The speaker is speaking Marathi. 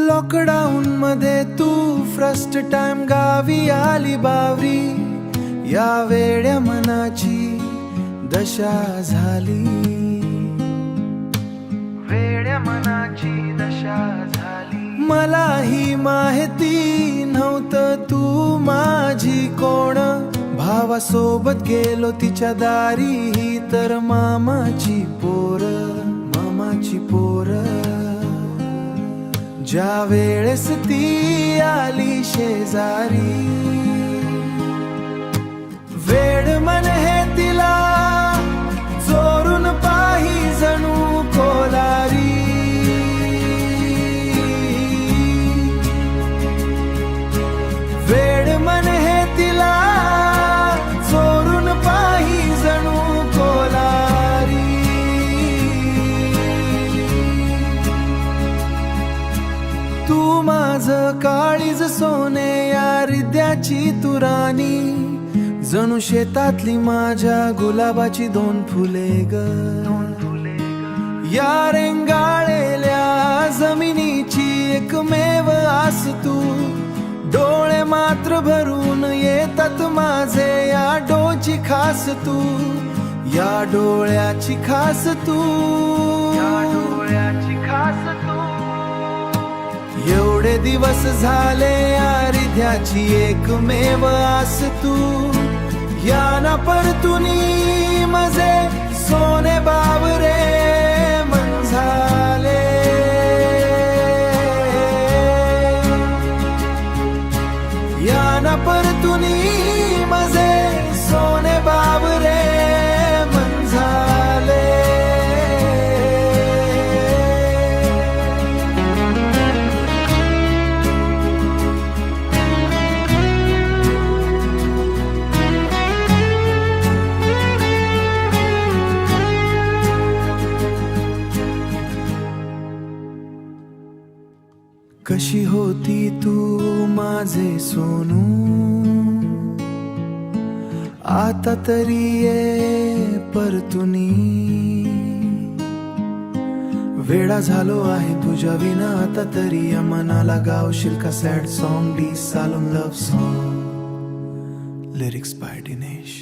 लॉकडाऊन मध्ये तू फर्स्ट टाइम गावी आली बावरी, या वेड्या मनाची दशा झाली, वेड्या मनाची दशा झाली. मलाही माहिती नव्हतं तू माझी कोण, भावासोबत गेलो तिच्या दारी, ही तर मामाची पोर, मामाची पोर. ज्या वेळेस ती आली शेजारी, वेड मन हे तिला चोरून पाही जणू कोलारी. वेड मन हे तिला चोरून पाही जणू कोलारी. तू माझं काळीज सोने या हृदयाची तू राणी, जणू शेतातली माझ्या गुलाबाची दोन फुले ग. या रेंगाळलेल्या जमिनीची एकमेव आस तू, डोळे मात्र भरून येतात माझे या डोची खास तू, या डोळ्याची खास तू, या डोळ्याची खास तू. एवढे दिवस झाले या हृदयाची एकमेव आस तू, या ना परतुनी मजे सोने बावरे मन झाले. या ना परतुनी मजे सोने बावरे मन झाले. कशी होती तू माझे सोनू, आता तरी ये परतुनी. वेडा झालो आहे तुझ्या विना आता तरी, या मनाला गावशील का sad song, D saloon love song. Lyrics by Dinesh.